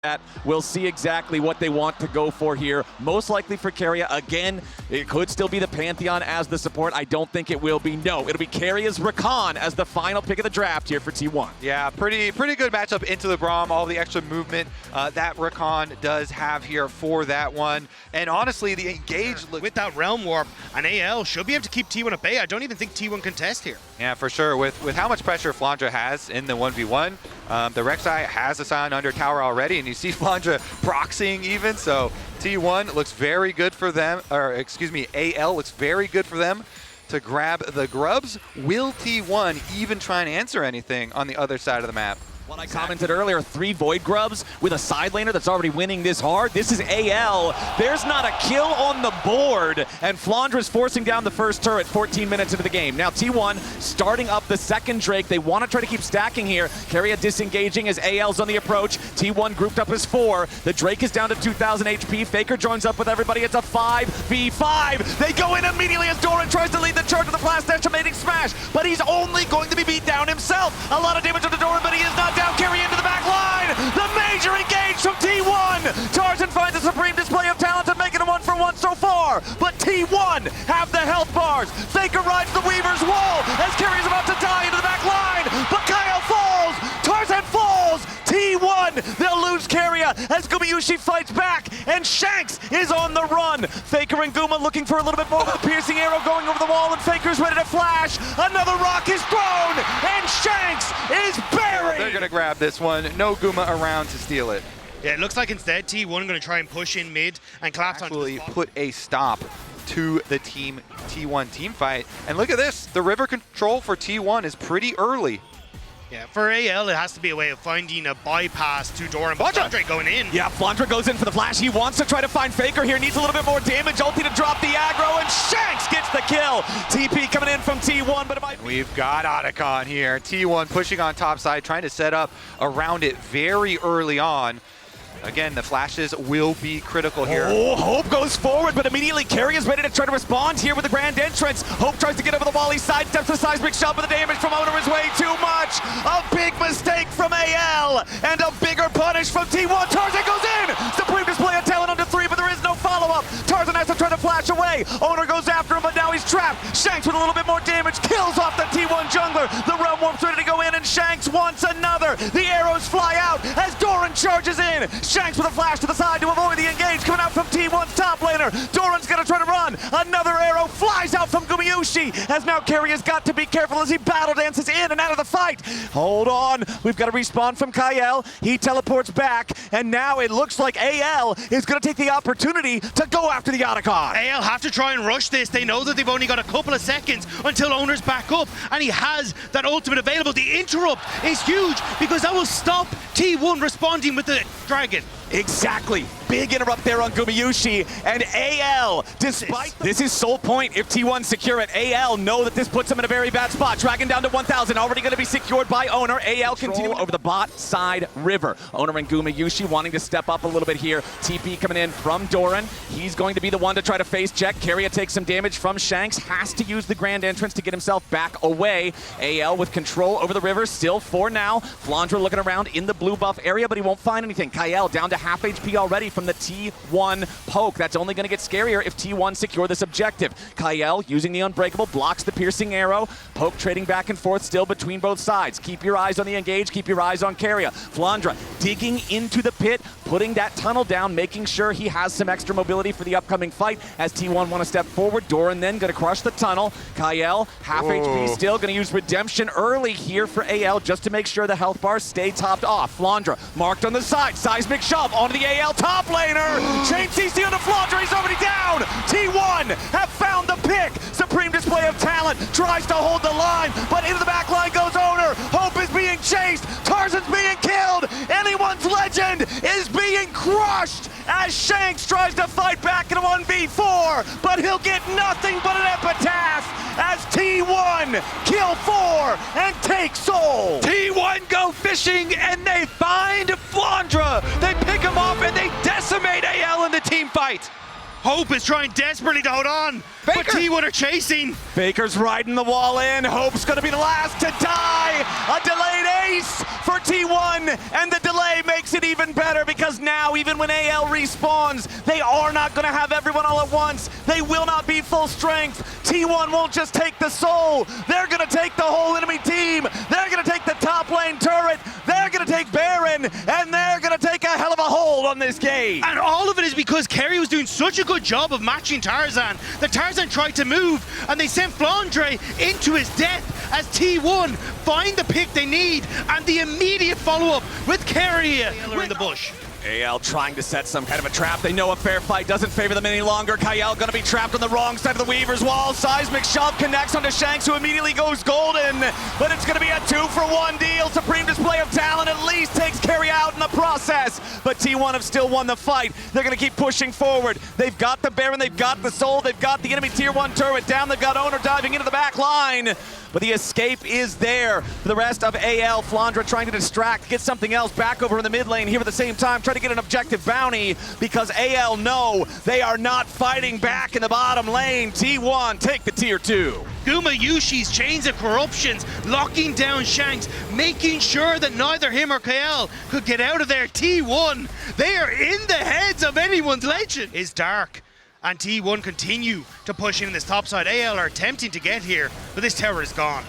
that. We'll see exactly what they want to go for here. Most likely for Karia. Again, it could still be the Pantheon as the support. I don't think it will be. No, it'll be Karia's Rakan as the final pick of the draft here for T1. Yeah, pretty good matchup into the Braum. All the extra movement that Rakan does have here for that one. And honestly, the engage with that Realm Warp, an AL should be able to keep T1 at bay. I don't even think T1 can test here. Yeah, for sure. With how much pressure Flandra has in the 1v1, the Rek'Sai has a Sion under tower already, and you see Flandra proxying even, so T1 looks very good for them, or excuse me, AL looks very good for them to grab the grubs. Will T1 even try and answer anything on the other side of the map? Well, I commented earlier, 3 Void Grubs with a side laner that's already winning this hard. This is AL. There's not a kill on the board, and Flandra's forcing down the first turret 14 minutes into the game. Now T1 starting up the second Drake. They want to try to keep stacking here. Karia disengaging as AL's on the approach. T1 grouped up as 4. The Drake is down to 2,000 HP. Faker joins up with everybody. It's a 5v5. They go in immediately as Doran tries to lead the charge with the blast estimating smash, but he's only going to be beat down himself. A lot of damage on the Doran, but he is not down. Carry into the back line. The major engage from T1. Tarzan finds a supreme display of talent and making a 1-for-1 so far. But T1 have the health bars. Faker rides the Weaver's wall as Carrie's about to die into the back line. But Kyle falls. Tarzan falls. T1, they'll lose Karia as Gumayusi fights back, and Shanks is on the run. Faker and Guma looking for a little bit more with a piercing arrow going over the wall, and Faker's ready to flash. Another rock is thrown, and Shanks is buried. They're going to grab this one. No Guma around to steal it. Yeah, it looks like instead T1 going to try and push in mid and collapse onto the spot. Put a stop to the T1 team fight. And look at this. The river control for T1 is pretty early. Yeah, for AL, it has to be a way of finding a bypass to Doran. Flandra going in. Yeah, Flandra goes in for the flash. He wants to try to find Faker here. Needs a little bit more damage. Ulti to drop the aggro, and Shanks gets the kill. TP coming in from T1, but it might... We've got Otacon here. T1 pushing on top side, trying to set up around it very early on. Again, the flashes will be critical here. Oh, Hope goes forward, but immediately Karia is ready to try to respond here with the grand entrance. Hope tries to get over the wall. He sidesteps the seismic shot, but the damage from Owner is way too much. A big mistake from AL, and a bigger punish from T1. Tarzan goes in! Supreme display of talent under 3, but there is no follow-up. Tarzan has to try to flash away. Owner goes after him, but now he's trapped. Shanks with a little bit more damage, kills off the T1 jungler. The Realm Warp's ready to go in, and Shanks wants another. The arrows fly out as Doran charges in. Shanks with a flash to the side to avoid the engage coming out from T1's top laner. Doran's gonna try to run. Another arrow flies out from Gumayusi as now Karia's got to be careful as he battle dances in and out of the fight. Hold on, we've got a respawn from Kyle. He teleports back, and now it looks like AL is gonna take the opportunity to go after the Otacon. AL have to try and rush this. They know that they've only got a couple of seconds until Owner's back up, and he has that ultimate available. The interrupt is huge because that will stop T1 responding with the dragon. Exactly. Big interrupt there on Gumayusi, and AL, despite this is sole point if T1 secure it. AL know that this puts them in a very bad spot. Dragon down to 1,000, already going to be secured by Owner. AL continue over the bot side river. Owner and Gumayusi wanting to step up a little bit here. TP coming in from Doran. He's going to be the one to try to face check. Karia takes some damage from Shanks. Has to use the grand entrance to get himself back away. AL with control over the river, still 4 now. Flandra looking around in the blue buff area, but he won't find anything. Kyle down to half HP already from the T1 poke. That's only going to get scarier if T1 secure this objective. Kyle using the Unbreakable, blocks the piercing arrow. Poke trading back and forth still between both sides. Keep your eyes on the engage, keep your eyes on Karia. Flandra digging into the pit, putting that tunnel down, making sure he has some extra mobility for the upcoming fight as T1 want to step forward. Doran then going to crush the tunnel. Kyle, half HP still, going to use Redemption early here for AL just to make sure the health bars stay topped off. Flandra marked on the side, seismic shove onto the AL top laner. Chain CC on the Flandra, he's already down. T1 have found the pick. Supreme display of talent, tries to hold the line, but into the back line goes Owner. Hope is being chased, Tarzan's being killed. Anyone's legend is being crushed as Shanks tries to fight back in a 1v4, but he'll get nothing but an epitaph as T1 kill 4 and take Soul. T1 go fishing and they find Flandra. They pick him off and they decimate AL in the team fight. Hope is trying desperately to hold on, but T1 are chasing. Faker's riding the wall in. Hope's gonna be the last to die. A delayed ace for T1, and the delay makes it even better because now, even when AL respawns, they are not gonna have everyone all at once. They will not be full strength. T1 won't just take the soul. They're gonna take the whole enemy team. They're gonna take the top lane turret. They're gonna take Baron, and they're gonna take a hell of a hold on this game. And all of it is because Kerry was doing such a good job of matching Tarzan. The Tarzan tried to move, and they sent Flandre into his death as T1 find the pick they need, and the immediate follow-up with Kerry in the bush. AL trying to set some kind of a trap. They know a fair fight doesn't favor them any longer. Kyle gonna be trapped on the wrong side of the Weaver's wall. Seismic shove connects onto Shanks, who immediately goes golden. But it's gonna be a 2-for-1 deal. Supreme display of talent at least takes Kerry out in the process. But T1 have still won the fight. They're gonna keep pushing forward. They've got the Baron, they've got the Soul, they've got the enemy tier 1 turret down. They've got Owner diving into the back line. But the escape is there for the rest of AL. Flandre trying to distract, get something else back over in the mid lane here at the same time, try to get an objective bounty because AL know they are not fighting back in the bottom lane. T1 take the tier 2. Gumayushi's chains of corruptions locking down Shanks, making sure that neither him or KL could get out of there. T1, they are in the heads of anyone's legend. Is dark. And T1 continue to push in this top side. AL are attempting to get here, but this tower is gone.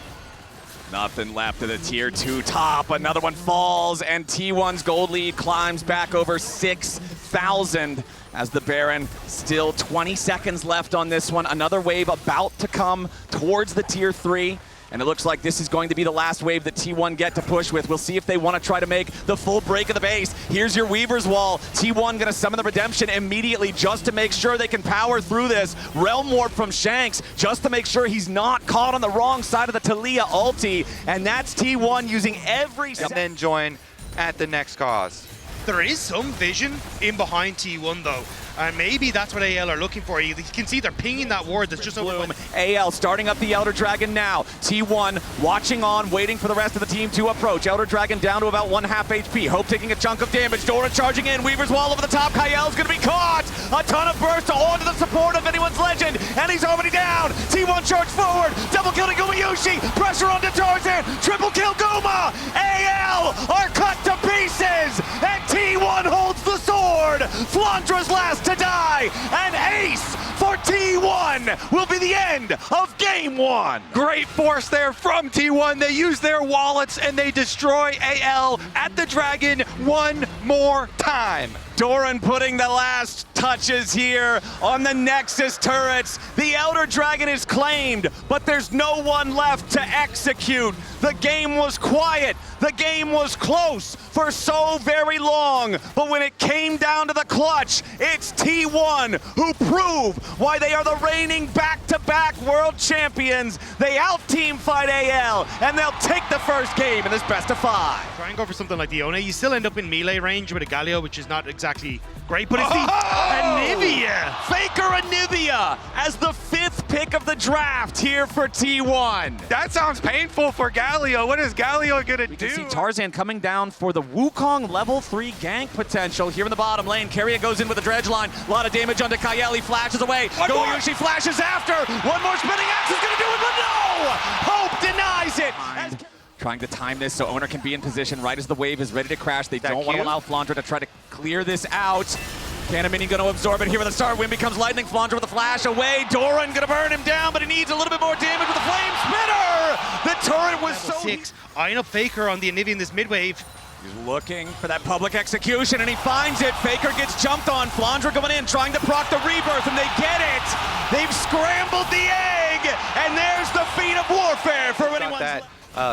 Nothing left of the tier 2 top. Another one falls, and T1's gold lead climbs back over 6,000 as the Baron, still 20 seconds left on this one. Another wave about to come towards the tier 3. And it looks like this is going to be the last wave that T1 get to push with. We'll see if they want to try to make the full break of the base. Here's your Weaver's Wall. T1 gonna summon the Redemption immediately just to make sure they can power through this. Realm Warp from Shanks just to make sure he's not caught on the wrong side of the Talia ulti. And that's T1 using every... And then join at the next cause. There is some vision in behind T1 though. And maybe that's what AL are looking for. You can see they're pinging that ward that's just over. AL starting up the Elder Dragon now. T1 watching on, waiting for the rest of the team to approach. Elder Dragon down to about 1/2 HP. Hope taking a chunk of damage. Dora charging in. Weaver's Wall over the top. Kyle's going to be caught. A ton of burst onto the support of anyone's legend. And he's already down. T1 charge forward. Double kill to Gumayushi. Pressure onto Tarzan. Triple kill Guma. AL are cut to pieces. And T1 holds the sword. Flandre's last to die, and ace for T1 will be the end of game 1. Great force there from T1. They use their wallets and they destroy AL at the Dragon one more time. Doran putting the last touches here on the Nexus turrets. The Elder Dragon is claimed, but there's no one left to execute. The game was quiet. The game was close for so very long. But when it came down to the clutch, it's T1 who prove why they are the reigning back-to-back world champions. They out-team fight AL, and they'll take the first game in this best of 5. Try and go for something like the One. You still end up in melee range with a Galio, which is not exactly great, but it's the Anivia. Faker Anivia as the 5th pick of the draft here for T1. That sounds painful for Galio. What is Galio gonna do? You see Tarzan coming down for the Wukong level 3 gank potential here in the bottom lane. Keria goes in with a dredge line. A lot of damage onto Kyle. He flashes away. Goyushi flashes after. One more spinning axe is gonna do it, but no! Hope denies it. Trying to time this so Owner can be in position right as the wave is ready to crash. They don't want to allow Flandre to try to clear this out. Canamini going to absorb it here with a start. Wind becomes lightning. Flandre with a flash away. Doran going to burn him down, but he needs a little bit more damage with the flame spinner. The turret was so... 6. Eyeing up Faker on the Anivia in this mid-wave. He's looking for that public execution, and he finds it. Faker gets jumped on. Flandre going in, trying to proc the rebirth, and they get it. They've scrambled the egg, and there's the feat of warfare for anyone. That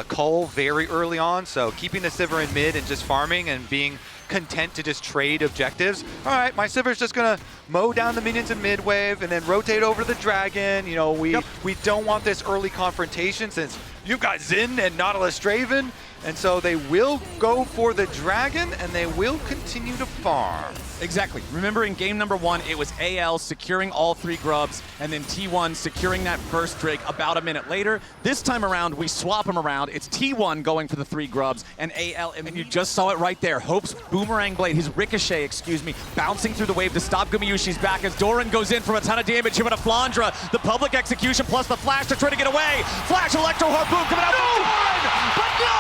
Cole very early on, so keeping the Sivir in mid and just farming and being content to just trade objectives. All right, my Sivir's just gonna mow down the minions in mid wave and then rotate over the Dragon. You know, we don't want this early confrontation since you've got Xin and Nautilus Draven. and so they will go for the dragon, and they will continue to farm. Exactly. Remember in game number 1, it was AL securing all 3 grubs, and then T1 securing that first Drake about a minute later. This time around, we swap them around. It's T1 going for the 3 grubs, and AL, and you just saw it right there. Hope's boomerang blade, his ricochet, excuse me, bouncing through the wave to stop Gumayusi's back as Doran goes in from a ton of damage here with a Flandra. The public execution plus the flash to try to get away. Flash Electro Harpoon coming out from Doran, but no!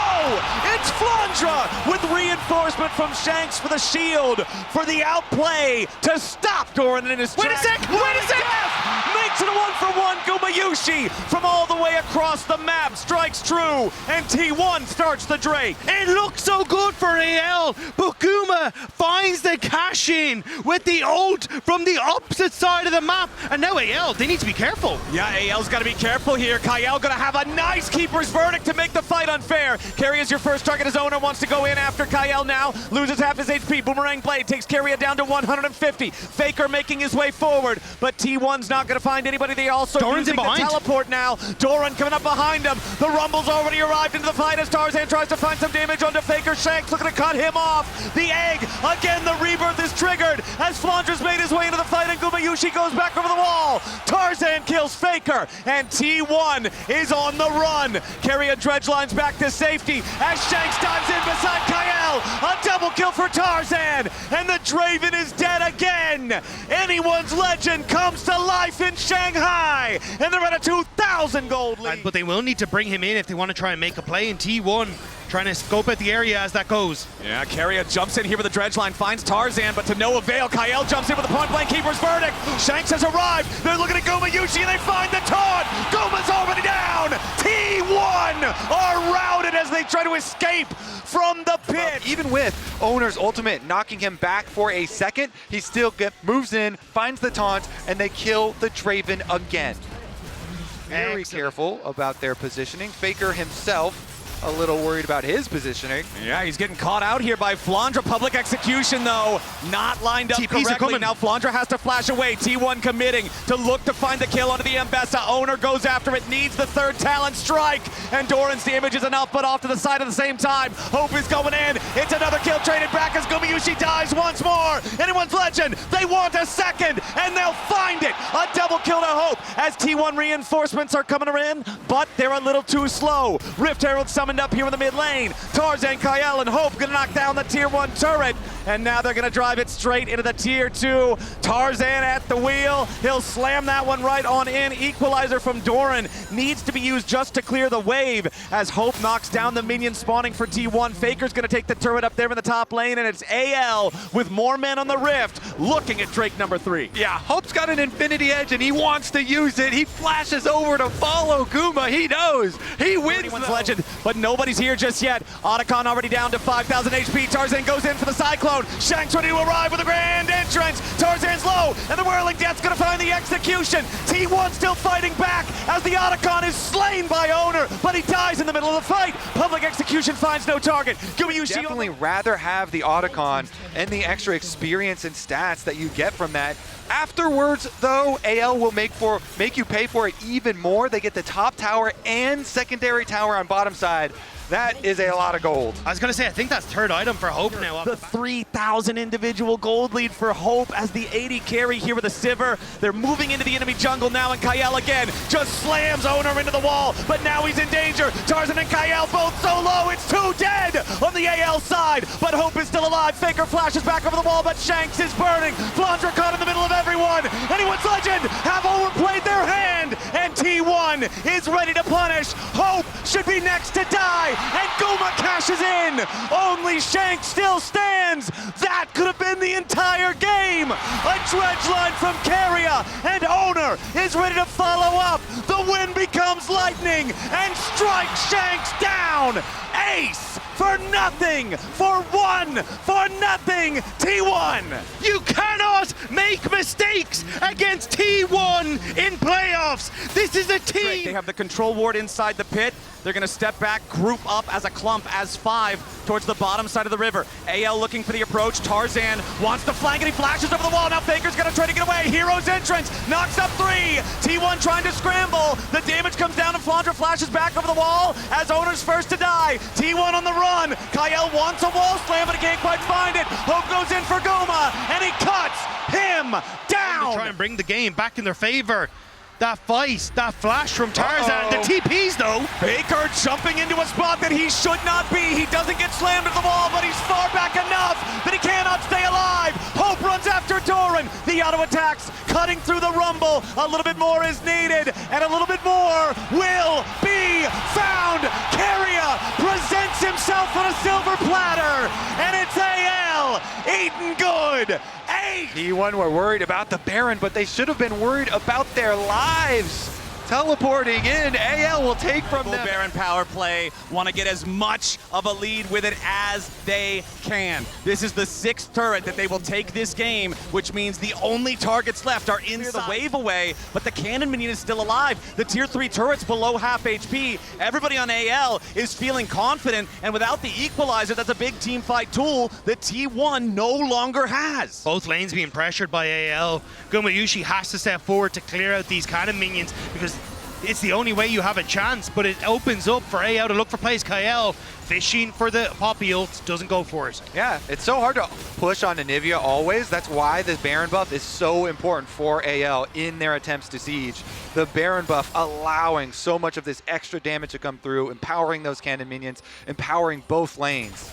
It's Flandra with reinforcement from Shanks for the shield, for the outplay to stop Doran in his Wait a sec! Wait a sec! Makes it a 1-for-1. Gumayusi from all the way across the map strikes true, and T1 starts the Drake. It looks so good for AL, but Guma finds the cash in with the ult from the opposite side of the map, and now AL, they need to be careful. Yeah, AL's got to be careful here. Kael gonna have a nice keeper's verdict to make the fight unfair. Carry is your first target. His owner wants to go in after Kael now. Loses half his HP. Boomerang blade takes Carrier down to 150. Faker making his way forward, but T1's not gonna find anybody. They also Doran's using the teleport now. Doran coming up behind him. The Rumble's already arrived into the fight as Tarzan tries to find some damage onto Faker. Shanks looking to cut him off. The egg, again the rebirth is triggered as Flandra's made his way into the fight and Gumayusi goes back over the wall. Tarzan kills Faker and T1 is on the run. Carry a dredge lines back to safety as Shanks dives in beside Kael. A double kill for Tarzan and the Draven is dead again. Anyone's legend comes to life in Shanghai and they're at a 2,000 gold lead. But they will need to bring him in if they want to try and make a play in T1. Trying to scope out the area as that goes. Yeah, Carrier jumps in here with the dredge line, finds Tarzan, but to no avail. Kael jumps in with a point-blank keeper's verdict. Shanks has arrived. They're looking at Gumayusi and they find the taunt. Guma's already down. T1 are routed as they try to escape from the pit. Even with Owner's ultimate knocking him back for a second, he still moves in, finds the taunt, and they kill the Draven again. Very careful about their positioning. Faker himself a little worried about his positioning. Yeah, he's getting caught out here by Flandra. Public execution, though, not lined up TPs correctly. Now Flandra has to flash away. T1 committing to look to find the kill onto the Mbessa. Owner goes after it, needs the third talent strike, and Doran's damage is enough, but off to the side at the same time. Hope is going in. It's another kill traded back as Gumayusi dies once more. Anyone's legend. They want a second, and they'll find it. A double kill to Hope as T1 reinforcements are coming in, but they're a little too slow. Rift Herald summoned up here in the mid lane. Tarzan, Kael, and Hope gonna knock down the tier 1 turret, and now they're gonna drive it straight into the tier 2. Tarzan at the wheel. He'll slam that one right on in. Equalizer from Doran needs to be used just to clear the wave as Hope knocks down the minion spawning for T1. Faker's gonna take the turret up there in the top lane, and it's AL with more men on the Rift looking at Drake number 3. Yeah, Hope's got an infinity edge and he wants to use it. He flashes over to follow Guma. He knows. He wins. Anyone's legend, but nobody's here just yet. Otacon already down to 5,000 HP. Tarzan goes in for the Cyclone. Shanks ready to arrive with a grand entrance. Tarzan's low, and the Whirling Death's gonna find the execution. T1 still fighting back as the Otacon is slain by Owner, but he dies in the middle of the fight. Public execution finds no target. Gumayusi Definitely rather have the Otacon and the extra experience and stats that you get from that. Afterwards, though, AL will make you pay for it even more. They get the top tower and secondary tower on bottom side. That is a lot of gold. I was going to say, I think that's third item for Hope now. The 3,000 individual gold lead for Hope as the 80 carry here with a Sivir. They're moving into the enemy jungle now, and Kael again just slams Owner into the wall, but now he's in danger. Tarzan and Kael both so low, it's 2 dead on the AL side, but Hope is still alive. Faker flashes back over the wall, but Shanks is burning. Flandra caught in the middle of everyone. Anyone's legend have overplayed their hand, and T1 is ready to punish. Hope should be next to die, and Guma cashes in. Only Shanks still stands. That could have been the entire game. A dredge line from Carrier, and Owner is ready to follow up. The wind becomes lightning and strikes Shanks down. Ace for nothing, for 1 for nothing, T1. You cannot make mistakes against T1 in playoffs. This is a team. They have the control ward inside the pit. They're going to step back, group up as a clump, as 5. towards the bottom side of the river. AL looking for the approach. Tarzan wants to flank and he flashes over the wall. Now Faker's gonna try to get away. Hero's entrance knocks up 3. T1 trying to scramble. The damage comes down and Flandra flashes back over the wall as Owner's first to die. T1 on the run. Kyle wants a wall slam, but he can't quite find it. Hope goes in for Guma, and he cuts him down. Try and bring the game back in their favor. That fight, that flash from Tarzan, the TPs though. Faker jumping into a spot that he should not be. He doesn't get slammed to the wall, but he's far back enough that he cannot stay alive. Hope runs after Doran. The auto attacks cutting through the rumble. A little bit more is needed, and a little bit more will be found. Keria presents himself on a silver platter, and it's AL eating good. T1 were worried about the Baron, but they should have been worried about their lives. Teleporting in, AL will take from them. Baron power play, want to get as much of a lead with it as they can. This is the 6th turret that they will take this game, which means the only targets left are inside the wave away, but the cannon minion is still alive. The tier 3 turret's below half HP. Everybody on AL is feeling confident, and without the equalizer, that's a big team fight tool that T1 no longer has. Both lanes being pressured by AL. Gumayushi has to step forward to clear out these cannon minions because it's the only way you have a chance, but it opens up for AL to look for plays. Kyle fishing for the Poppy ult, doesn't go for it. Yeah, it's so hard to push on Anivia always. That's why this Baron buff is so important for AL in their attempts to siege. The Baron buff allowing so much of this extra damage to come through, empowering those cannon minions, empowering both lanes.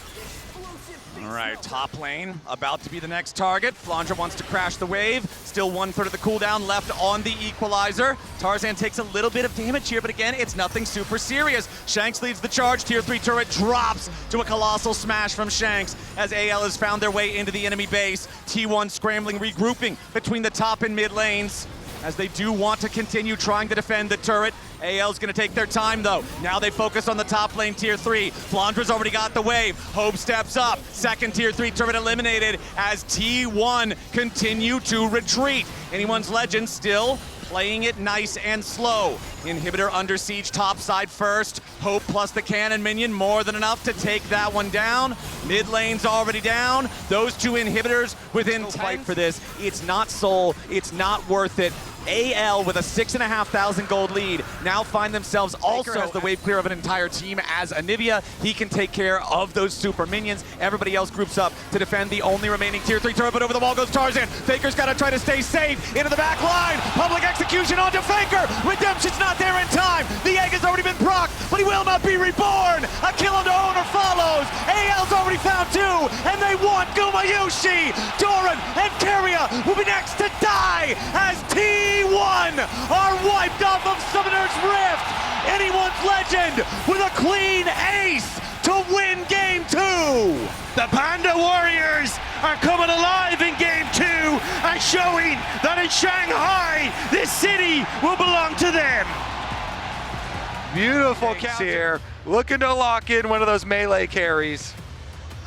All right, top lane about to be the next target. Flandra wants to crash the wave. Still 1/3 of the cooldown left on the equalizer. Tarzan takes a little bit of damage here, but again, it's nothing super serious. Shanks leads the charge. Tier 3 turret drops to a colossal smash from Shanks as AL has found their way into the enemy base. T1 scrambling, regrouping between the top and mid lanes as they do want to continue trying to defend the turret. AL's gonna take their time though. Now they focus on the top lane, tier 3. Flandra's already got the wave. Hope steps up. Second tier 3 turret eliminated as T1 continue to retreat. Anyone's Legend still playing it nice and slow. Inhibitor under siege top side first. Hope plus the cannon minion, more than enough to take that one down. Mid lane's already down. Those 2 inhibitors within fight for this. It's not Soul, it's not worth it. AL with a 6,500 gold lead now find themselves also as the wave clear of an entire team as Anivia. He can take care of those super minions. Everybody else groups up to defend the only remaining tier 3 turret, but over the wall goes Tarzan. Faker's got to try to stay safe into the back line. Public execution onto Faker. Redemption's not there in time. The egg has already been procced, but he will not be reborn. A kill onto Owner follows. AL's already found 2, and they want Gumayushi. Doran and Keria will be next to die as T1 are wiped off of Summoner's Rift. Anyone's Legend with a clean ace to win game 2. The Panda Warriors are coming alive in game 2 and showing that in Shanghai, this city will belong to them. Beautiful counter here, looking to lock in one of those melee carries.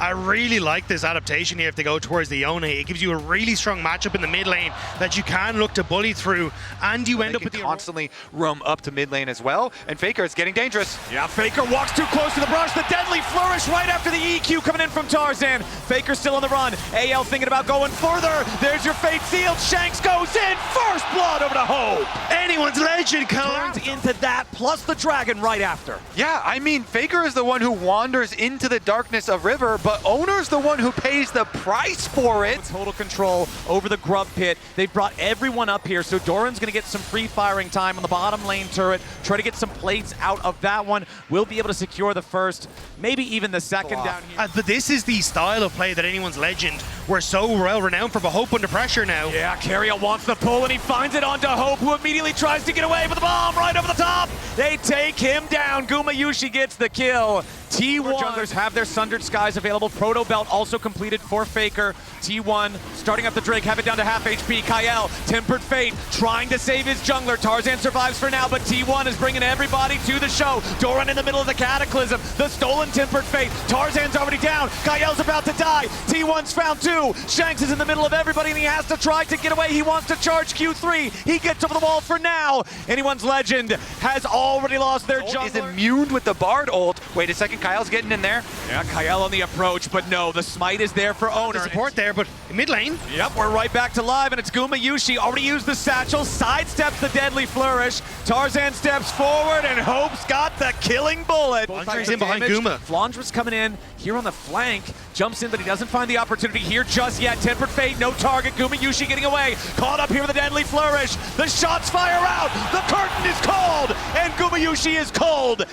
I really like this adaptation here if they go towards the Yone. It gives you a really strong matchup in the mid lane that you can look to bully through, and you end up with the constantly roam up to mid lane as well, and Faker is getting dangerous. Yeah, Faker walks too close to the brush. The deadly flourish right after the EQ coming in from Tarzan. Faker still on the run. AL thinking about going further. There's your fate sealed. Shanks goes in. First blood over to Hope. Anyone's Legend Turns into that, plus the dragon right after. Yeah, I mean, Faker is the one who wanders into the darkness of River, but Owner's the one who pays the price for it. Total control over the Grub Pit. They've brought everyone up here, so Doran's gonna get some free firing time on the bottom lane turret, try to get some plates out of that one. We'll be able to secure the first, maybe even the second down here. But this is the style of play that Anyone's Legend were so well renowned for, but Hope under pressure now. Yeah, Keria wants the pull and he finds it onto Hope, who immediately tries to get away with the bomb right over the top. They take him down. Gumayushi gets the kill. T1 junglers have their Sundered Skies available. Proto Belt also completed for Faker. T1 starting up the Drake, have it down to half HP. Kyle, Tempered Fate, trying to save his jungler. Tarzan survives for now, but T1 is bringing everybody to the show. Doran in the middle of the Cataclysm. The stolen Tempered Fate. Tarzan's already down. Kyle's about to die. T1's found 2. Q2. Shanks is in the middle of everybody, and he has to try to get away. He wants to charge Q3. He gets over the wall for now. Anyone's Legend has already lost their jungler. He's immune with the Bard ult. Wait a second, Kyle's getting in there. Yeah, Kyle on the approach, but no, the smite is there for Owner. Support there, but mid lane. Yep, we're right back to live, and it's Gumayushi. Already used the satchel, sidesteps the deadly flourish. Tarzan steps forward, and Hope's got the killing bullet. Flandra's in behind Guma. Flandra's coming in here on the flank. Jumps in, but he doesn't find the opportunity here just yet. Tempered Fate, no target. Gumayushi getting away. Caught up here with the deadly flourish. The shots fire out. The curtain is called, and Gumayushi is cold.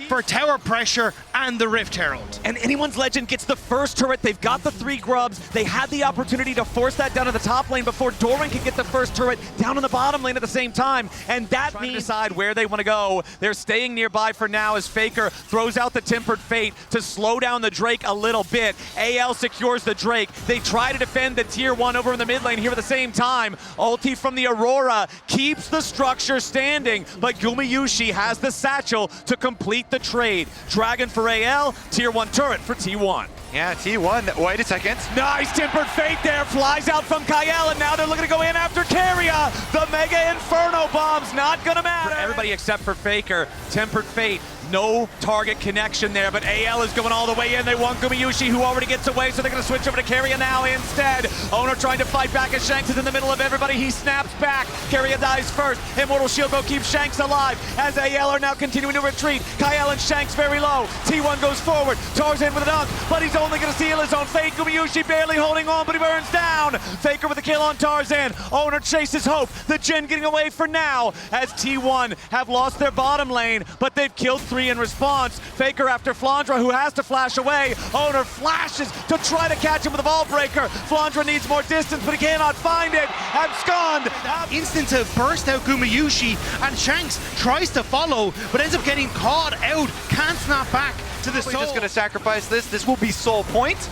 For tower pressure and the Rift Herald. And Anyone's Legend gets the first turret. They've got the 3 grubs. They had the opportunity to force that down to the top lane before Doran can get the first turret down in the bottom lane at the same time. And that means decide where they want to go. They're staying nearby for now as Faker throws out the Tempered Fate to slow down the Drake a little bit. AL secures the Drake. They try to defend the tier 1 over in the mid lane here at the same time. Ulti from the Aurora keeps the structure standing, but Gumayushi has the satchel to complete the trade. Dragon for AL, tier 1 turret for T1. Yeah, T1, wait a second. Nice Tempered Fate there, flies out from Kyle, and now they're looking to go in after Carria. The Mega Inferno bomb's not gonna matter. For everybody except for Faker, Tempered Fate, no target connection there, but AL is going all the way in. They want Gumayushi, who already gets away, so they're gonna switch over to Carria now instead. Owner trying to fight back as Shanks is in the middle of everybody. He snaps back. Carria dies first. Immortal Shield Bow keeps Shanks alive as AL are now continuing to retreat. Kyle and Shanks very low. T1 goes forward. Tarzan with a dunk, but he's only gonna seal his own fate. Gumayushi barely holding on, but he burns down. Faker with a kill on Tarzan. Owner chases Hope. The Jhin getting away for now as T1 have lost their bottom lane, but they've killed 3 in response. Faker after Flandra, who has to flash away. Owner flashes to try to catch him with a ball breaker. Flandra needs more distance, but he cannot find it. Abscond. Instant to burst out Gumayushi, and Shanks tries to follow, but ends up getting caught out. Can't snap back to the soul. We're just going to sacrifice this. This will be soul point,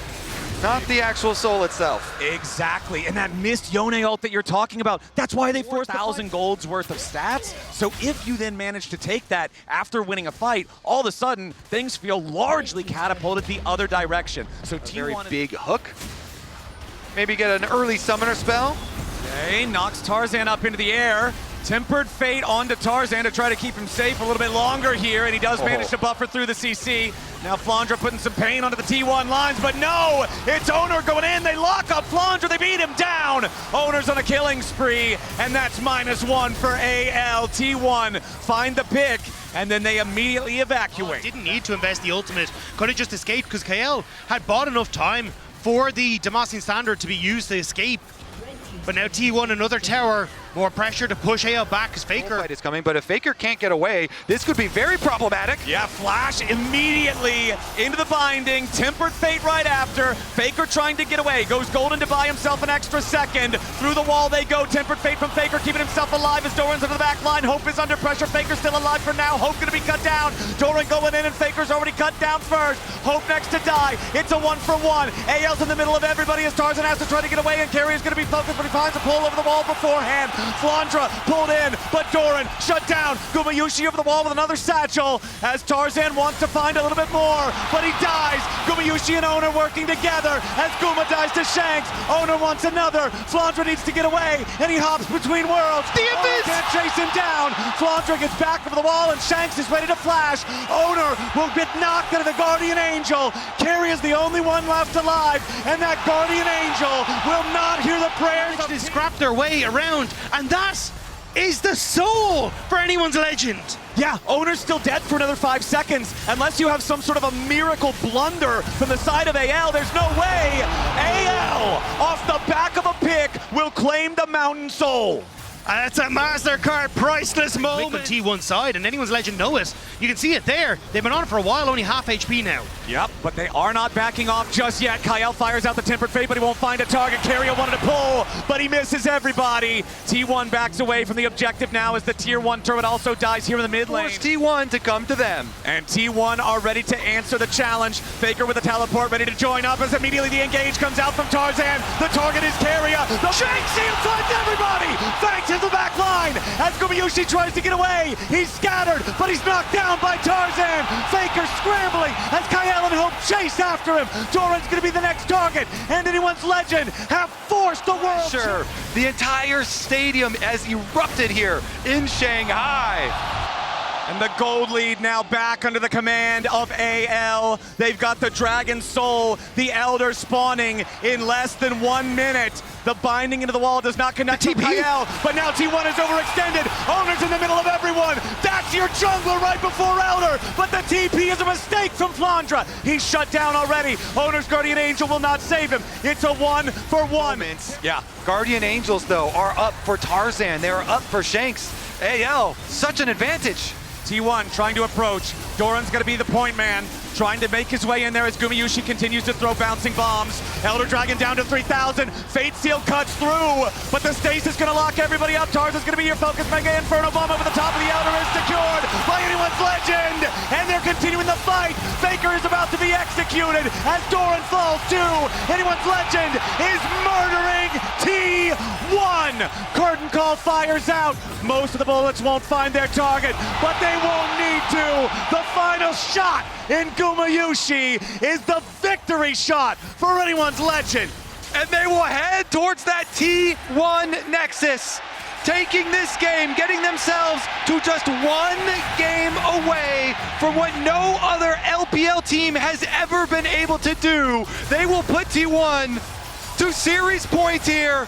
not the actual soul itself. Exactly, and that missed Yone ult that you're talking about, that's why they forced 1,000 gold's worth of stats. So if you then manage to take that after winning a fight, all of a sudden, things feel largely catapulted the other direction. So T1 very big hook. Maybe get an early summoner spell. Okay, knocks Tarzan up into the air. Tempered Fate onto Tarzan to try to keep him safe a little bit longer here, and he does manage to buffer through the CC. Now Flandra putting some pain onto the T1 lines, but no! It's Owner going in, they lock up Flandra, they beat him down! Owner's on a killing spree, and that's -1 for AL. T1 find the pick, and then they immediately evacuate. Didn't need to invest the ultimate, could have just escaped because KL had bought enough time for the Demacian Standard to be used to escape. But now T1, another tower, more pressure to push AL back as Faker. Fight is coming, but if Faker can't get away, this could be very problematic. Yeah, flash immediately into the binding. Tempered Fate right after. Faker trying to get away. Goes golden to buy himself an extra second. Through the wall they go. Tempered Fate from Faker keeping himself alive as Doran's under the back line. Hope is under pressure. Faker's still alive for now. Hope gonna be cut down. Doran going in and Faker's already cut down first. Hope next to die. It's a 1-for-1. AL's in the middle of everybody as Tarzan has to try to get away, and Carrier's gonna be focused, but he finds a pull over the wall beforehand. Flandra pulled in, but Doran shut down. Gumayushi over the wall with another satchel as Tarzan wants to find a little bit more, but he dies. Gumayushi and Owner working together as Guma dies to Shanks. Owner wants another. Flandra needs to get away, and he hops between worlds. The Abyss can't chase him down. Flandra gets back over the wall, and Shanks is ready to flash. Owner will get knocked into the Guardian Angel. Carrie is the only one left alive, and that Guardian Angel will not hear the prayers. They scrap their way around, and that is the soul for Anyone's Legend. Yeah, Owner's still dead for another 5 seconds. Unless you have some sort of a miracle blunder from the side of AL, there's no way. AL, off the back of a pick, will claim the Mountain Soul. That's a MasterCard priceless moment. On T1 side, and Anyone's Legend know it. You can see it there. They've been on it for a while, only half HP now. Yep, but they are not backing off just yet. Kyle fires out the Tempered Fate, but he won't find a target. Carrier wanted to pull, but he misses everybody. T1 backs away from the objective now as the tier 1 turret also dies here in the mid lane. Force T1 to come to them. And T1 are ready to answer the challenge. Faker with a teleport ready to join up as immediately the engage comes out from Tarzan. The target is Carrier. The Shanks finds everybody. Thanks to the back line as Gumayushi tries to get away. He's scattered, but he's knocked down by Tarzan. Faker scrambling as Kael and Hope chase after him. Doran's gonna be the next target, and anyone's legend have forced the world. Sure, the entire stadium has erupted here in Shanghai. And the gold lead now back under the command of AL. They've got the Dragon Soul, the Elder spawning in less than 1 minute. The binding into the wall does not connect to Kael, but now T1 is overextended. Owner's in the middle of everyone. That's your jungler right before Elder, but the TP is a mistake from Flandra. He's shut down already. Owner's Guardian Angel will not save him. It's a 1-for-1. Yeah, Guardian Angels though are up for Tarzan. They are up for Shanks. AL, such an advantage. T1 trying to approach. Doran's gonna be the point man, trying to make his way in there as Gumayushi continues to throw bouncing bombs. Elder Dragon down to 3,000. Fate Seal cuts through, but the stasis gonna lock everybody up. Tarzan's gonna be your focus. Mega Inferno Bomb over the top of the Elder is secured by anyone's legend, and they're continuing the fight. Faker is about to be executed as Doran falls too. Anyone's legend is murdering T1. Curtain Call fires out. Most of the bullets won't find their target, but they won't need to. The final shot in Gumayushi is the victory shot for anyone's legend. And they will head towards that T1 Nexus, taking this game, getting themselves to just 1 game away from what no other LPL team has ever been able to do. They will put T1 to series points here.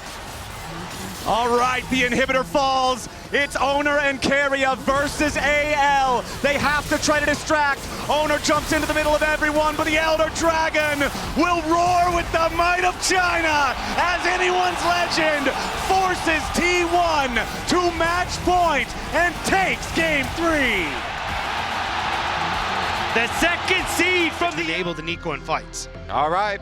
All right, the inhibitor falls. It's Owner and Keria versus AL. They have to try to distract. Owner jumps into the middle of everyone, but the Elder Dragon will roar with the might of China as anyone's legend forces T1 to match point and takes game 3. The second seed from the able to Nico and fights. All right,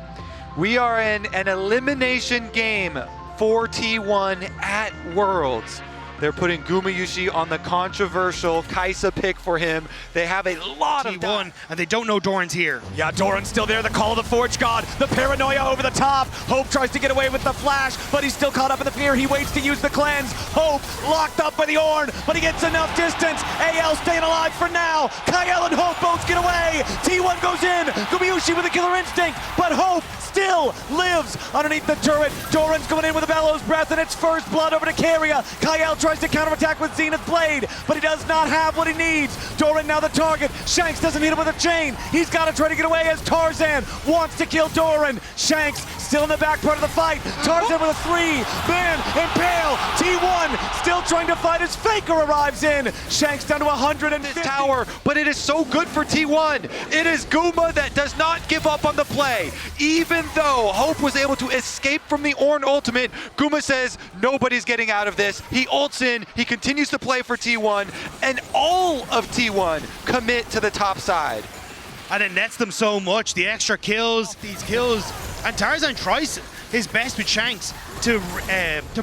we are in an elimination game for T1 at Worlds. They're putting Gumayushi on the controversial Kaza pick for him. They have a lot of T1, and they don't know Doran's here. Yeah, Doran's still there. The call of the Forge God. The paranoia over the top. Hope tries to get away with the flash, but he's still caught up in the fear. He waits to use the cleanse. Hope locked up by the Ornn, but he gets enough distance. AL staying alive for now. Kael and Hope both get away. T1 goes in. Gumayushi with a killer instinct, but Hope still lives underneath the turret. Doran's going in with a bellows breath, and it's first blood over to Keria. Kael tries to counterattack with Zenith Blade, but he does not have what he needs. Doran now the target. Shanks doesn't hit him with a chain. He's got to try to get away as Tarzan wants to kill Doran. Shanks still in the back part of the fight. Tarzan with a 3-man impale. T1 still trying to fight as Faker arrives in. Shanks down to 150. tower, but it is so good for T1. It is Guma that does not give up on the play. Even though Hope was able to escape from the Ornn ultimate, Guma says nobody's getting out of this. He ults in, he continues to play for T1, and all of T1 commit to the top side. And it nets them so much, the extra kills, these kills. And Tarzan tries his best with Shanks to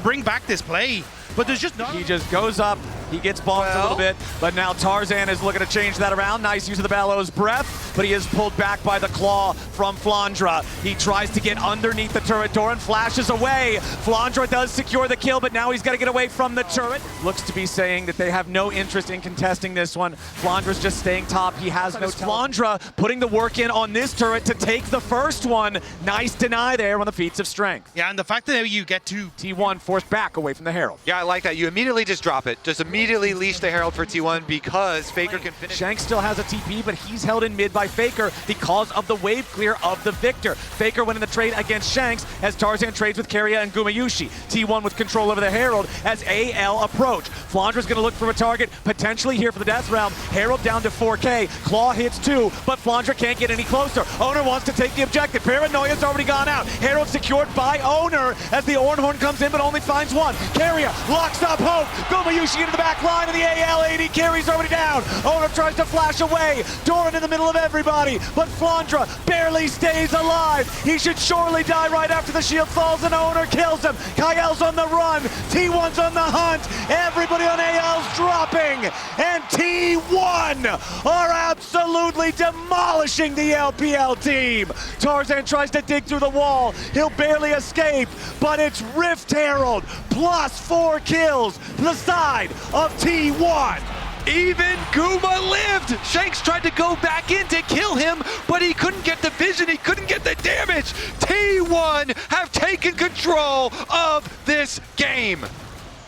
bring back this play. But there's just not. He just goes up, he gets bombed a little bit, but now Tarzan is looking to change that around. Nice use of the Bellows breath, but he is pulled back by the claw from Flandra. He tries to get underneath the turret. Doran flashes away. Flandra does secure the kill, but now he's got to get away from the turret. Looks to be saying that they have no interest in contesting this one. Flandra's just staying top. He has no Flandra putting the work in on this turret to take the first one. Nice deny there on the feats of strength. Yeah, and the fact that you get to T1 forced back away from the Herald. Yeah, I like that. You immediately just drop it. Just immediately leash the Herald for T1 because Faker can finish. Shanks still has a TP, but he's held in mid by Faker because of the wave clear of the Victor. Faker winning the trade against Shanks as Tarzan trades with Keria and Gumayushi. T1 with control over the Herald as AL approach. Flandra's going to look for a target, potentially here for the death round. Herald down to 4K. Claw hits 2, but Flandra can't get any closer. Owner wants to take the objective. Paranoia's already gone out. Herald secured by Owner as the Ornn Horn comes in, but only finds one. Keria locks up Hope. Gumayushi into the back line, and the AL AD carries already down. Owner tries to flash away. Doran in the middle of everything. everybody, but Flandra barely stays alive. He should surely die right after the shield falls and Owner kills him. Kael's on the run, T1's on the hunt, everybody on AL's dropping, and T1 are absolutely demolishing the LPL team. Tarzan tries to dig through the wall, he'll barely escape, but it's Rift Herald plus 4 kills to the side of T1. Even Guma lived! Shanks tried to go back in to kill him, but he couldn't get the vision, he couldn't get the damage! T1 have taken control of this game!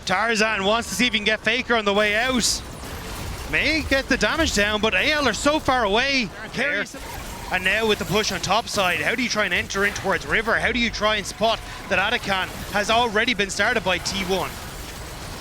Tarzan wants to see if he can get Faker on the way out. May get the damage down, but AL are so far away. And now with the push on top side, how do you try and enter in towards River? How do you try and spot that Atakan has already been started by T1?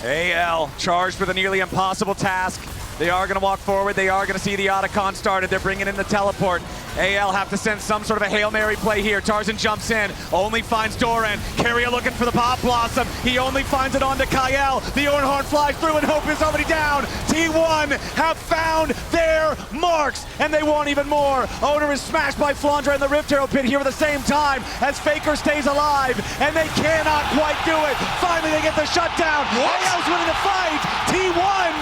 AL charged with a nearly impossible task. They are going to walk forward. They are going to see the Otacon started. They're bringing in the teleport. AL have to send some sort of a Hail Mary play here. Tarzan jumps in, only finds Doran. Keria looking for the Pop Blossom. He only finds it onto Kael. The Ornhorn flies through and Hope is already down. T1 have found their marks, and they want even more. Owner is smashed by Flandra in the Rift Herald pit here at the same time as Faker stays alive, and they cannot quite do it. Finally, they get the shutdown. AL's winning the fight. T1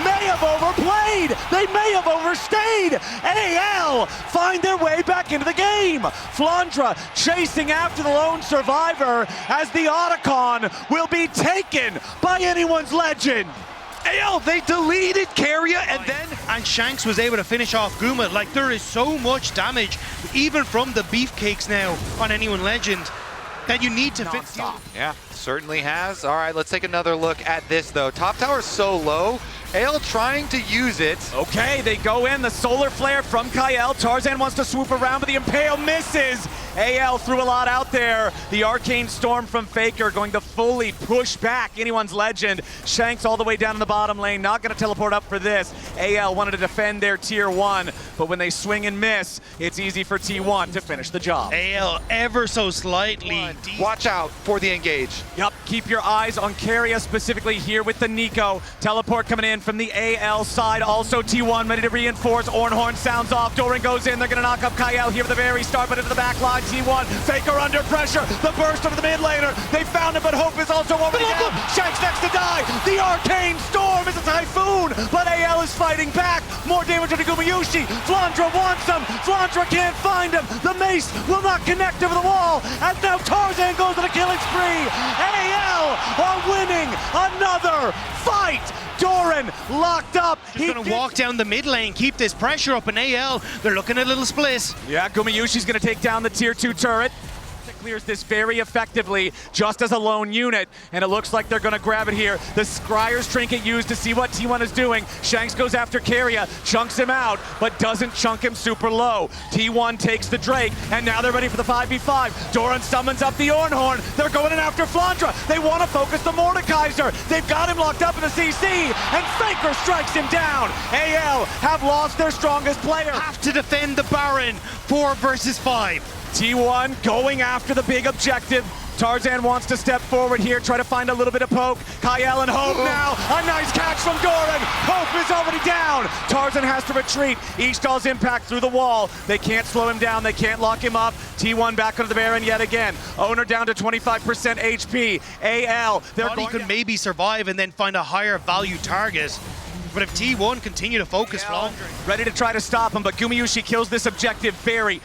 may have overplayed. They may have overstayed. AL find their way back into the game. Flandra chasing after the lone survivor as the Otacon will be taken by anyone's legend. AL, they deleted Keria and then... And Shanks was able to finish off Guma. Like, there is so much damage, even from the beefcakes now on anyone legend, that you need to fix. Yeah, certainly has. All right, let's take another look at this, though. Top tower is so low. AL trying to use it. Okay, they go in. The solar flare from Kael. Tarzan wants to swoop around, but the Impale misses. AL threw a lot out there. The Arcane Storm from Faker going to fully push back anyone's legend. Shanks all the way down in the bottom lane. Not going to teleport up for this. AL wanted to defend their tier 1, but when they swing and miss, it's easy for T1 to finish the job. AL ever so slightly. Watch out for the engage. Yup, keep your eyes on Keria specifically here with the Nico. Teleport coming in from the AL side. Also T1 ready to reinforce. Ornhorn sounds off. Doran goes in. They're going to knock up Kael here at the very start, but into the back line. T1, Faker under pressure. The burst of the mid laner. They found him, but Hope is also already down. Shanks next to die. The Arcane Storm is a typhoon, but AL is fighting back. More damage to Gumayushi. Flandra wants him. Flandra can't find him. The mace will not connect over the wall. And now Tarzan goes on a killing spree. AL are winning another fight. Doran locked up. He's going to walk down the mid lane, keep this pressure up in AL. They're looking at a little split. Yeah, Gumayushi's going to take down the tier 2 turret. Clears this very effectively just as a lone unit, and it looks like they're going to grab it here. The Scryer's Trinket used to see what T1 is doing. Shanks goes after Keria, chunks him out, but doesn't chunk him super low. T1 takes the Drake, and now they're ready for the 5v5. Doran summons up the Ornhorn. They're going in after Flandra. They want to focus the Mordekaiser. They've got him locked up in the CC, and Faker strikes him down. AL have lost their strongest player. Have to defend the Baron. 4 versus 5. T1 going after the big objective. Tarzan wants to step forward here, try to find a little bit of poke. Kael and Hope now. A nice catch from Doran. Hope is already down. Tarzan has to retreat. Ishtal's impact through the wall. They can't slow him down. They can't lock him up. T1 back onto the Baron yet again. Owner down to 25% HP. AL, they're going could maybe survive and then find a higher value target. But if T1 continue to focus, ready to try to stop him, but Gumayushi kills this objective very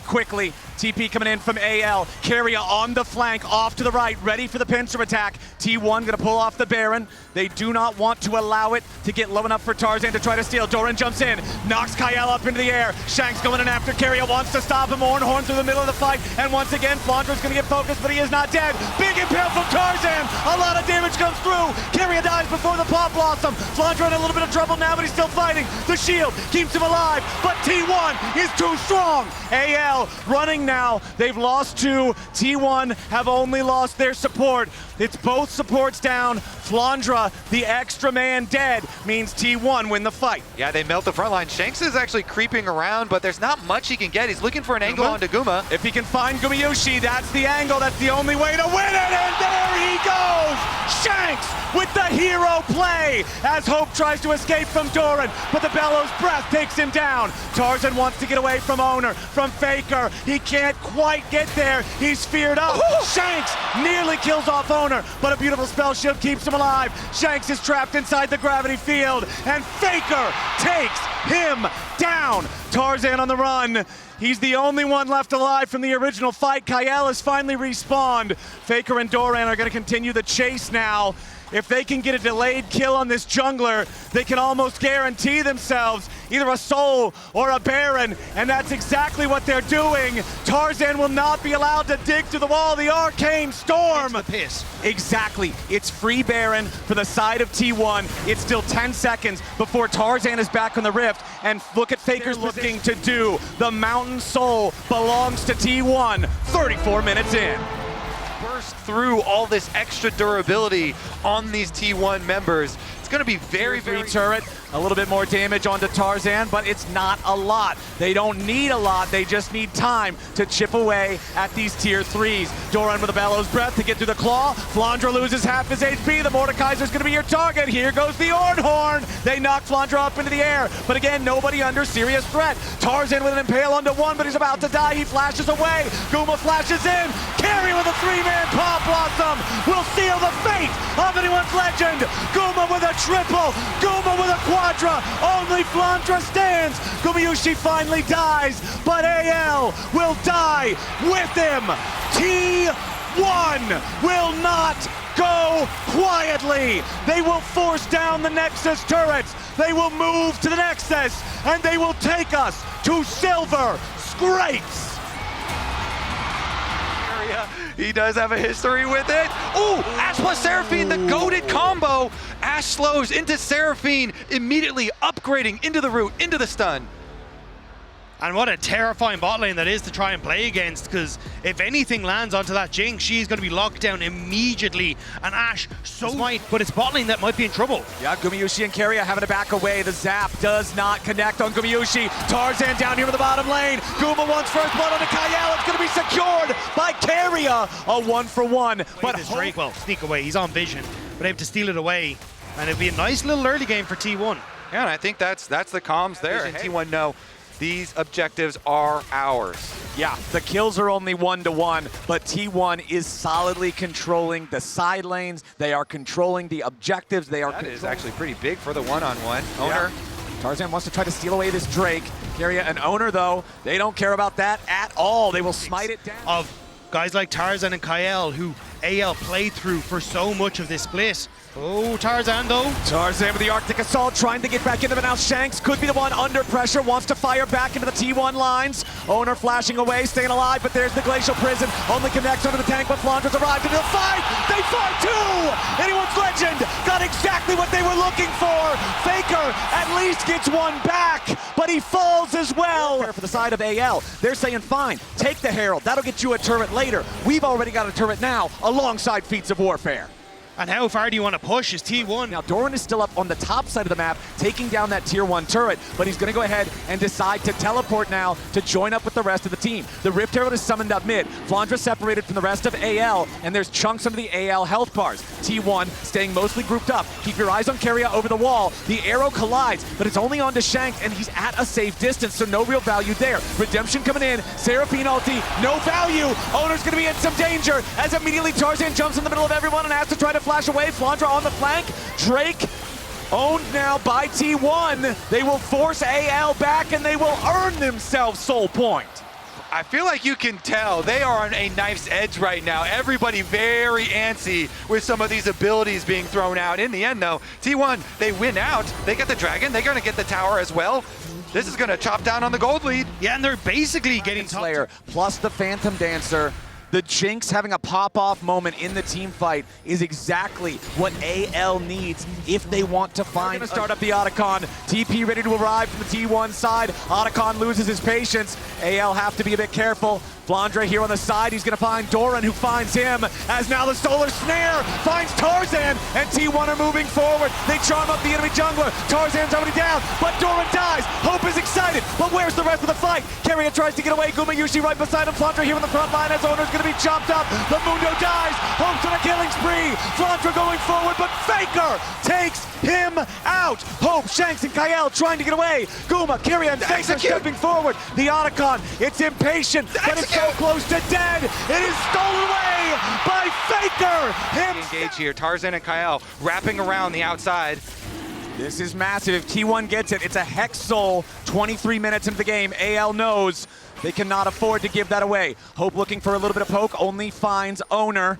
quickly. TP coming in from AL. Keria on the flank, off to the right, ready for the pincer attack. T1 gonna pull off the Baron. They do not want to allow it to get low enough for Tarzan to try to steal. Doran jumps in, knocks Kael up into the air. Shanks going in after Keria, wants to stop him. Ornhorn through the middle of the fight, and once again, Flandra's gonna get focused, but he is not dead. Big impale from Tarzan. A lot of damage comes through. Keria dies before the Pop Blossom. Flandra in a little bit of trouble now, but he's still fighting. The shield keeps him alive, but T1 is too strong. AL running now. They've lost 2. T1 have only lost their support. It's both supports down. Flandra, the extra man dead, means T1 win the fight. Yeah, they melt the front line. Shanks is actually creeping around, but there's not much he can get. He's looking for an angle onto Guma. If he can find Gumayushi, that's the angle. That's the only way to win it, and there he goes! Shanks with the hero no play as Hope tries to escape from Doran, but the Bellows breath takes him down. Tarzan wants to get away from Owner, from Faker. He can't quite get there. He's feared up. Shanks nearly kills off Owner, but a beautiful spell shield keeps him alive. Shanks is trapped inside the gravity field, and Faker takes him down. Tarzan on the run. He's the only one left alive from the original fight. Kael has finally respawned. Faker and Doran are going to continue the chase now. If they can get a delayed kill on this jungler, they can almost guarantee themselves either a soul or a Baron, and that's exactly what they're doing. Tarzan will not be allowed to dig through the wall. The Arcane Storm. It's the piss. Exactly. It's free Baron for the side of T1. It's still 10 seconds before Tarzan is back on the Rift, and look at Faker's looking to do. The Mountain Soul belongs to T1, 34 minutes in. Burst through all this extra durability on these T1 members. It's going to be very turret, a little bit more damage onto Tarzan, but it's not a lot. They don't need a lot, they just need time to chip away at these tier 3s. Doran with a Bellows Breath to get through the claw. Flandra loses half his HP. The Mordekaiser's going to be your target. Here goes the Ornhorn. They knock Flandra up into the air, but again, nobody under serious threat. Tarzan with an impale onto one, but he's about to die. He flashes away. Guma flashes in. Carry with a 3-man Paw Blossom will seal the fate of anyone's legend. Guma with a triple. Guma with a quadra. Only Flandra stands. Gumayushi finally dies, but AL will die with him. T1 will not go quietly. They will force down the Nexus turrets. They will move to the Nexus, and they will take us to Silver Scrapes. He does have a history with it. Ooh, Ash plus Seraphine, the goated combo. Ash slows into Seraphine, immediately upgrading into the root, into the stun. And what a terrifying bot lane that is to try and play against, because if anything lands onto that Jinx, she's going to be locked down immediately. And Ash might, but it's bot lane that might be in trouble. Yeah, Gumayushi and Keria having to back away. The zap does not connect on Gumayushi. Tarzan down here in the bottom lane. Guma wants first blood on the Kael. It's going to be secured by Keria. A 1-for-1. But Drake will sneak away. He's on vision, but able to steal it away. And it'll be a nice little early game for T1. Yeah, and I think that's the comms there. And T1 know these objectives are ours. Yeah, the kills are only 1-to-1, but T1 is solidly controlling the side lanes. They are controlling the objectives. That is actually pretty big for the one-on-one. Owner. Yeah. Tarzan wants to try to steal away this Drake. Keria and Owner, though, they don't care about that at all. They will smite it down. Of guys like Tarzan and Kael, who AL played through for so much of this split. Oh, Tarzan though. Tarzan with the Arctic Assault trying to get back into it now. Shanks could be the one under pressure, wants to fire back into the T1 lines. Owner flashing away, staying alive, but there's the Glacial Prison. Only connects under the tank, but Flandra's arrived into the fight. They fight too! Anyone's legend got exactly what they were looking for. Faker at least gets one back, but he falls as well. For the side of AL, they're saying, fine, take the Herald. That'll get you a turret later. We've already got a turret now alongside Feats of Warfare. And how far do you want to push is T1? Now, Doran is still up on the top side of the map, taking down that tier 1 turret, but he's going to go ahead and decide to teleport now to join up with the rest of the team. The Rift Herald is summoned up mid. Flandra separated from the rest of AL, and there's chunks under the AL health bars. T1 staying mostly grouped up. Keep your eyes on Keria over the wall. The arrow collides, but it's only onto Shanks, and he's at a safe distance, so no real value there. Redemption coming in. Seraphine ulti, no value. Owner's going to be in some danger as immediately Tarzan jumps in the middle of everyone and has to try to flash away. Flandra on the flank. Drake owned now by T1. They will force AL back and they will earn themselves soul point. I feel like you can tell they are on a knife's edge right now. Everybody very antsy with some of these abilities being thrown out. In the end, though, T1, they win out. They get the dragon. They're going to get the tower as well. This is going to chop down on the gold lead. Yeah, and they're basically getting Slayer plus the Phantom Dancer. The Jinx having a pop-off moment in the team fight is exactly what AL needs if they want to find. They're gonna start up the Otacon. TP ready to arrive from the T1 side. Otacon loses his patience. AL have to be a bit careful. Flandra here on the side. He's gonna find Doran, who finds him, as now the Solar Snare finds Tarzan, and T1 are moving forward. They charm up the enemy jungler. Tarzan's already down, but Doran dies. Hope is excited, but where's the rest of the fight? Keria tries to get away. Gumayushi right beside him. Flandra here on the front line as Owner's gonna be chopped up. The Mundo dies. Hope's on a killing spree. Flandra going forward, but Faker takes him out. Hope, Shanks, and Kael trying to get away. Guma, Kyria, and Faker stepping forward. The Otacon, it's impatient, but it's so close to dead. It is stolen away by Faker. Engage here. Tarzan and Kael wrapping around the outside. This is massive. If T1 gets it, it's a Hex Soul. 23 minutes into the game. AL knows they cannot afford to give that away. Hope looking for a little bit of poke, only finds Owner.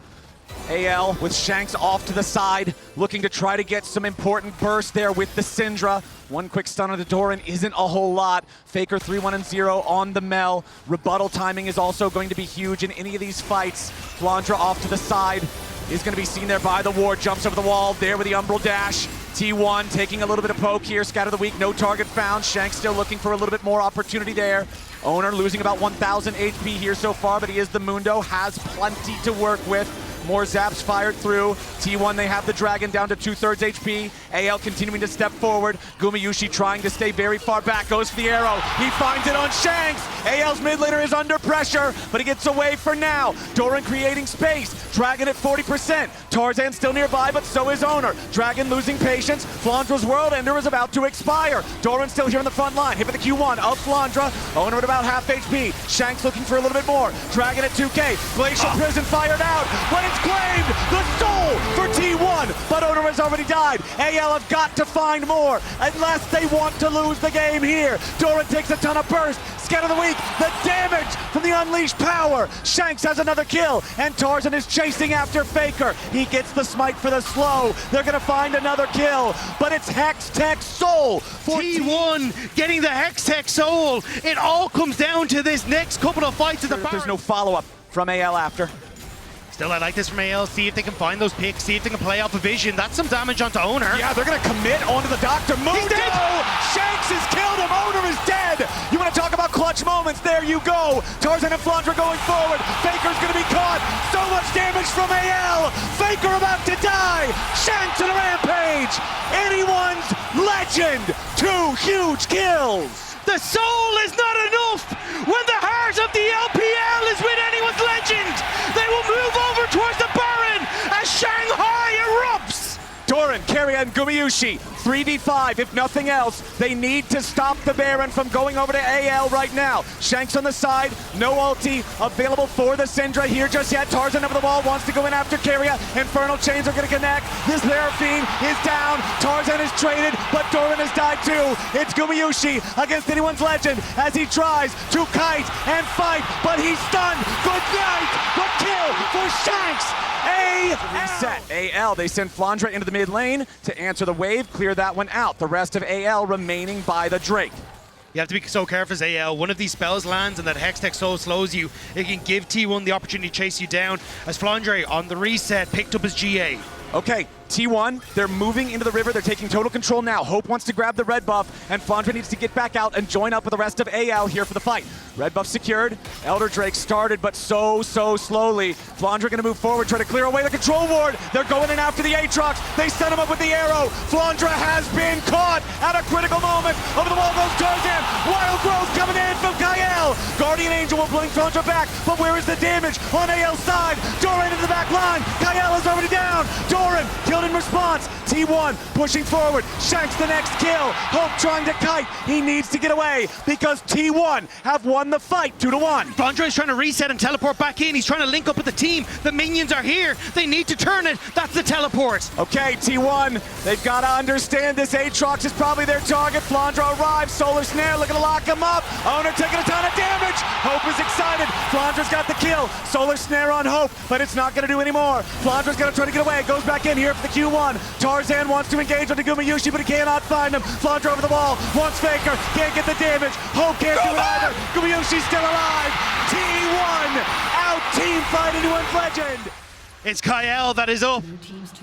AL with Shanks off to the side, looking to try to get some important burst there with the Syndra. One quick stun on the Doran isn't a whole lot. Faker 3-1-0 on the Mel. Rebuttal timing is also going to be huge in any of these fights. Flandra off to the side is going to be seen there by the ward. Jumps over the wall there with the Umbral Dash. T1 taking a little bit of poke here. Scatter the weak, no target found. Shanks still looking for a little bit more opportunity there. Owner losing about 1,000 HP here so far, but he is the Mundo, has plenty to work with. More zaps fired through. T1, they have the Dragon down to 2/3 HP. AL continuing to step forward. Gumayushi trying to stay very far back. Goes for the arrow. He finds it on Shanks. AL's mid laner is under pressure, but he gets away for now. Doran creating space. Dragon at 40%. Tarzan still nearby, but so is Owner. Dragon losing patience. Flandra's World Ender is about to expire. Doran still here on the front line. Hit with the Q1 of Flandra. Owner at about half HP. Shanks looking for a little bit more. Dragon at 2K. Glacial Prison fired out. But it's claimed the soul for T1, but Owner has already died. AL have got to find more unless they want to lose the game here. Doran takes a ton of burst. Scatter the weak, the damage from the unleashed power. Shanks has another kill, and Tarzan is chasing after Faker. He gets the smite for the slow. They're gonna find another kill, but it's Hex Tech Soul for T1 getting the Hex Tech Soul. It all comes down to this next couple of fights at the bar. There's no follow-up from AL after. Still, I like this from AL. See if they can find those picks. See if they can play off a vision. That's some damage onto Owner. Yeah, they're going to commit onto the Doctor. Mundo! Shanks has killed him. Owner is dead. You want to talk about clutch moments? There you go. Tarzan and Flandra going forward. Faker's going to be caught. So much damage from AL. Faker about to die. Shanks on a rampage. Anyone's legend. 2 huge kills. The soul is not enough when the heart of the LPL is with anyone's legend. They will move over towards the Baron as Shanghai erupts. Doran, Kyria, and Gumayushi, 3v5 if nothing else. They need to stop the Baron from going over to AL right now. Shanks on the side, no ulti available for the Syndra here just yet. Tarzan over the wall wants to go in after Kyria. Infernal Chains are going to connect. This Seraphine is down. Tarzan is traded, but Doran has died too. It's Gumayushi against anyone's legend as he tries to kite and fight, but he's stunned. Good night, but kill for Shanks. Reset. AL, they send Flandra into the mid lane to answer the wave, clear that one out. The rest of AL remaining by the Drake. You have to be so careful as AL. One of these spells lands and that Hex Tech Soul slows you. It can give T1 the opportunity to chase you down as Flandre on the reset picked up his GA. Okay, T1, they're moving into the river. They're taking total control now. Hope wants to grab the red buff, and Flandra needs to get back out and join up with the rest of AL here for the fight. Red buff secured. Elder Drake started, but so slowly. Flandra gonna move forward, try to clear away the control ward. They're going in after the Aatrox. They set him up with the arrow. Flandra has been caught at a critical moment. Over the wall goes Tarzan. Wild Growth coming in from Kael. Guardian Angel will bring Flandra back, but where is the damage on AL's side? Doran into the back line. Kael is already down. Doran killed in response. T1 pushing forward. Shanks the next kill. Hope trying to kite. He needs to get away because T1 have won the fight 2-1. Flandre is trying to reset and teleport back in. He's trying to link up with the team. The minions are here. They need to turn it. That's the teleport. Okay, T1, they've got to understand this Aatrox is probably their target. Flandra arrives. Solar Snare looking to lock him up. Owner taking a ton of damage. Hope is excited. Flandra's got the kill. Solar Snare on Hope, but it's not going to do any more. Flandra's going to try to get away. Goes back in here for the Q1. Tarzan wants to engage onto Gumayushi, but he cannot find him. Flandra over the wall. Wants Faker. Can't get the damage. Hope can't do it either. Gumayushi's still alive. T1 out team fight anyone's legend. It's Kael that is up,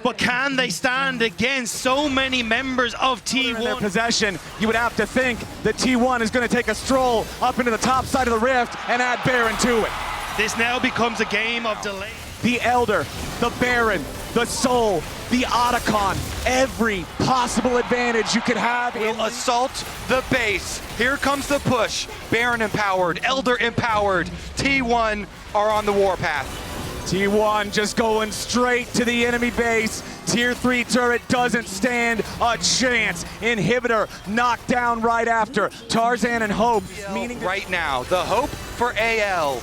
but can they stand against so many members of T1? In their possession, you would have to think that T1 is going to take a stroll up into the top side of the rift and add Baron to it. This now becomes a game of delay. The Elder, the Baron, the Soul, the Otacon, every possible advantage you could have. Will assault the base. Here comes the push. Baron empowered, Elder empowered. T1 are on the warpath. T1 just going straight to the enemy base. Tier 3 turret doesn't stand a chance. Inhibitor knocked down right after. Tarzan and Hope, meaning right now, the hope for AL.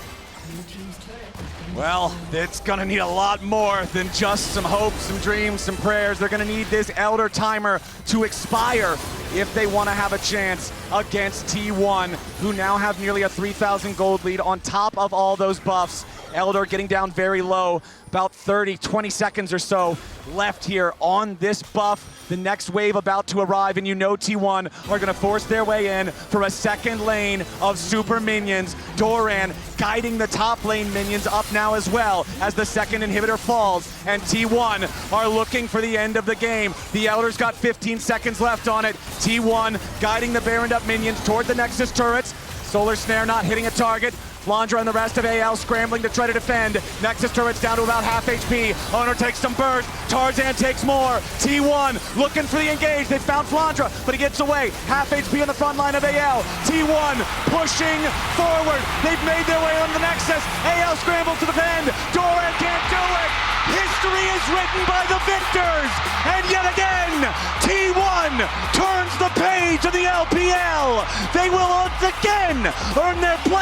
Well, it's gonna need a lot more than just some hopes, some dreams, some prayers. They're gonna need this Elder timer to expire if they wanna have a chance against T1, who now have nearly a 3,000 gold lead on top of all those buffs. Elder getting down very low, about 30, 20 seconds or so left here on this buff. The next wave about to arrive, and you know T1 are gonna force their way in for a second lane of super minions. Doran guiding the top lane minions up now as well as the second inhibitor falls, and T1 are looking for the end of the game. The Elder's got 15 seconds left on it. T1 guiding the Baroned up minions toward the Nexus turrets. Solar Snare not hitting a target. Flandra and the rest of AL scrambling to try to defend. Nexus turret's down to about half HP. Owner takes some burst. Tarzan takes more. T1 looking for the engage. They found Flandra, but he gets away. Half HP on the front line of AL. T1 pushing forward. They've made their way on the Nexus. AL scrambles to defend. Doran can't do it. History is written by the victors. And yet again, T1 turns the page of the LPL. They will once again earn their place.